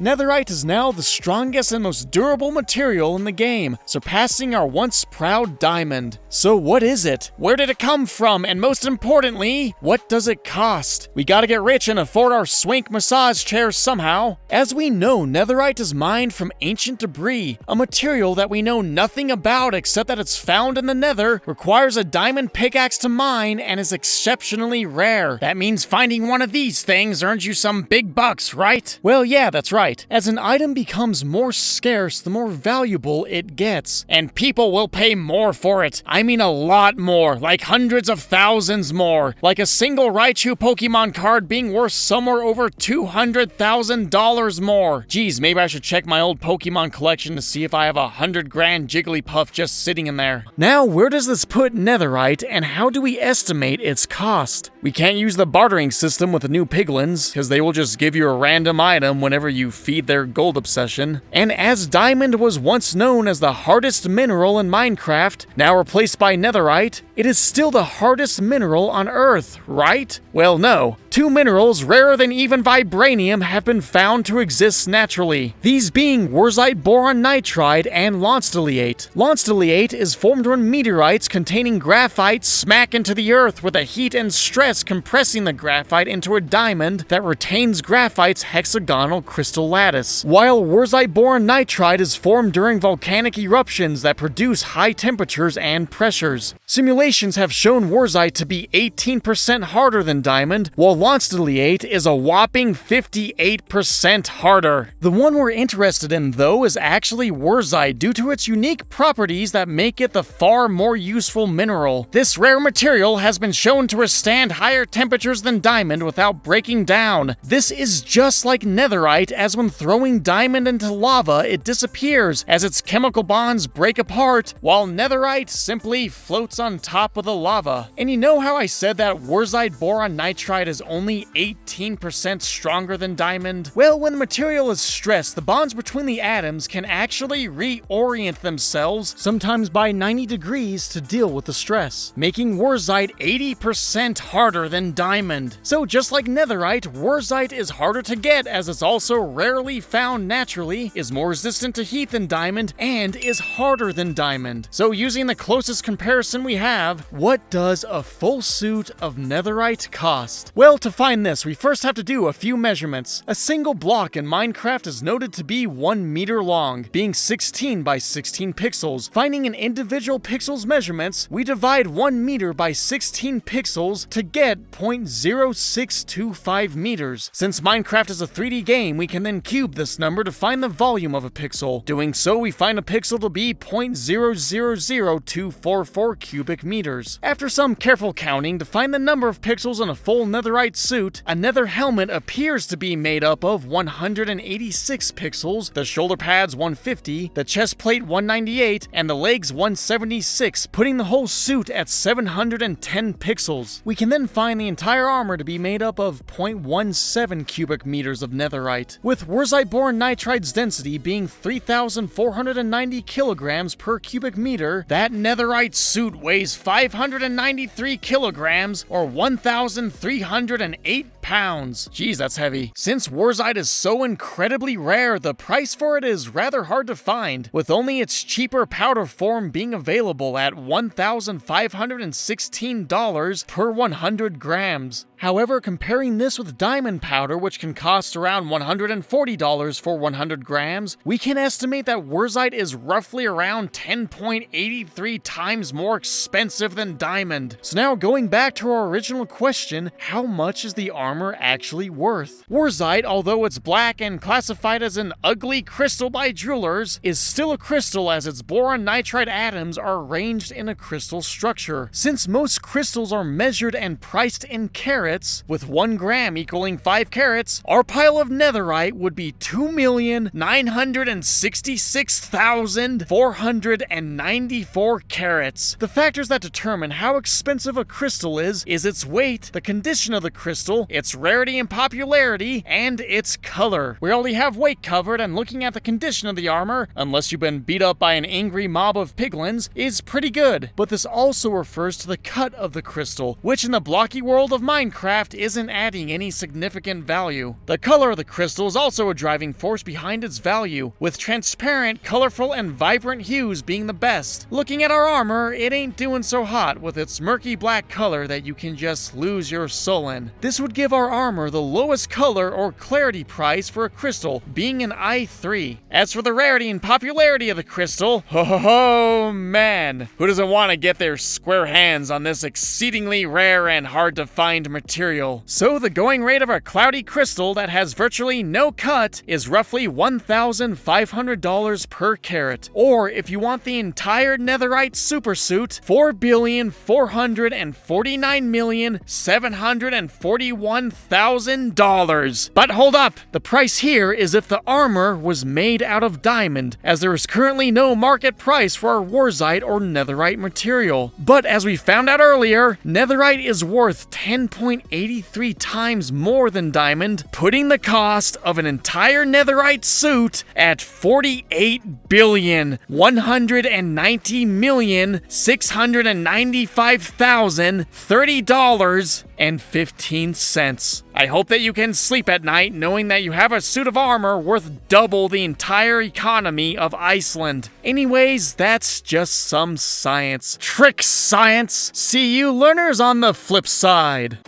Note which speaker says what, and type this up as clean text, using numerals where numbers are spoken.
Speaker 1: Netherite is now the strongest and most durable material in the game, surpassing our once proud diamond. So what is it? Where did it come from? And most importantly, what does it cost? We gotta get rich and afford our swank massage chairs somehow. As we know, Netherite is mined from ancient debris, a material that we know nothing about except that it's found in the Nether, requires a diamond pickaxe to mine, and is exceptionally rare. That means finding one of these things earns you some big bucks, right? Well, yeah, that's right. As an item becomes more scarce, the more valuable it gets. And people will pay more for it. I mean a lot more, like hundreds of thousands more. Like a single Raichu Pokemon card being worth somewhere over $200,000 more. Geez, maybe I should check my old Pokemon collection to see if I have 100 grand Jigglypuff just sitting in there. Now, where does this put Netherite, and how do we estimate its cost? We can't use the bartering system with the new Piglins, because they will just give you a random item whenever you feed their gold obsession. And as diamond was once known as the hardest mineral in Minecraft, now replaced by Netherite, it is still the hardest mineral on Earth, right? Well, no. Two minerals rarer than even Vibranium have been found to exist naturally, these being Wurtzite boron nitride and Lonstelliate. Lonstelliate is formed when meteorites containing graphite smack into the earth with the heat and stress compressing the graphite into a diamond that retains graphite's hexagonal crystal lattice, while Wurtzite boron nitride is formed during volcanic eruptions that produce high temperatures and pressures. Simulations have shown Wurtzite to be 18% harder than diamond, while Lonstelliate is a whopping 58% harder. The one we're interested in, though, is actually Wurtzite due to its unique properties that make it the far more useful mineral. This rare material has been shown to withstand higher temperatures than diamond without breaking down. This is just like Netherite, as when throwing diamond into lava, it disappears as its chemical bonds break apart, while Netherite simply floats on top of the lava. And you know how I said that Wurtzite boron nitride is only 18% stronger than diamond? Well, when the material is stressed, the bonds between the atoms can actually reorient themselves, sometimes by 90 degrees, to deal with the stress, making Wurtzite 80% harder than diamond. So just like Netherite, Wurtzite is harder to get as it's also rarely found naturally, is more resistant to heat than diamond, and is harder than diamond. So using the closest comparison we have, what does a full suit of Netherite cost? Well, to find this, we first have to do a few measurements. A single block in Minecraft is noted to be 1 meter long, being 16 by 16 pixels. Finding an individual pixel's measurements, we divide 1 meter by 16 pixels to get 0.0625 meters. Since Minecraft is a 3D game, we can then cube this number to find the volume of a pixel. Doing so, we find a pixel to be 0.000244 cubic meters. After some careful counting to find the number of pixels in a full Netherite suit, a Nether helmet appears to be made up of 186 pixels, the shoulder pads 150, the chest plate 198, and the legs 176, putting the whole suit at 710 pixels. We can then find the entire armor to be made up of 0.17 cubic meters of Netherite, with Wurtzite boron nitride's density being 3,490 kilograms per cubic meter. That Netherite suit weighs 593 kilograms, or 1,308 pounds. Geez, that's heavy. Since Wurtzite is so incredibly rare, the price for it is rather hard to find, with only its cheaper powder form being available at $1,516 per 100 grams. However, comparing this with diamond powder, which can cost around $140 for 100 grams, we can estimate that Wurtzite is roughly around 10.83 times more expensive than diamond. So now, going back to our original question, how much is the armor actually worth? Wurtzite, although it's black and classified as an ugly crystal by jewelers, is still a crystal as its boron nitride atoms are arranged in a crystal structure. Since most crystals are measured and priced in carats, with 1 gram equaling 5 carats, our pile of Netherite would be 2,966,494 carats. The factors that determine how expensive a crystal is its weight, the condition of the crystal, its rarity and popularity, and its color. We already have weight covered, and looking at the condition of the armor, unless you've been beat up by an angry mob of piglins, is pretty good. But this also refers to the cut of the crystal, which in the blocky world of Minecraft isn't adding any significant value. The color of the crystal is also a driving force behind its value, with transparent, colorful, and vibrant hues being the best. Looking at our armor, it ain't doing so hot with its murky black color that you can just lose your soul in. This would give our armor the lowest color or clarity price for a crystal, being an I3. As for the rarity and popularity of the crystal, oh man, who doesn't want to get their square hands on this exceedingly rare and hard to find material? So the going rate of a cloudy crystal that has virtually no cut is roughly $1,500 per carat. Or if you want the entire netherite supersuit, $4,449,741,000. But hold up, the price here is if the armor was made out of diamond, as there is currently no market price for our warzite or netherite material. But as we found out earlier, netherite is worth 10.83 times more than diamond, putting the cost of an entire netherite suit at $48,190,695,030.15. I hope that you can sleep at night knowing that you have a suit of armor worth double the entire economy of Iceland. Anyways, that's just some science. Trick science! See you learners on the flip side!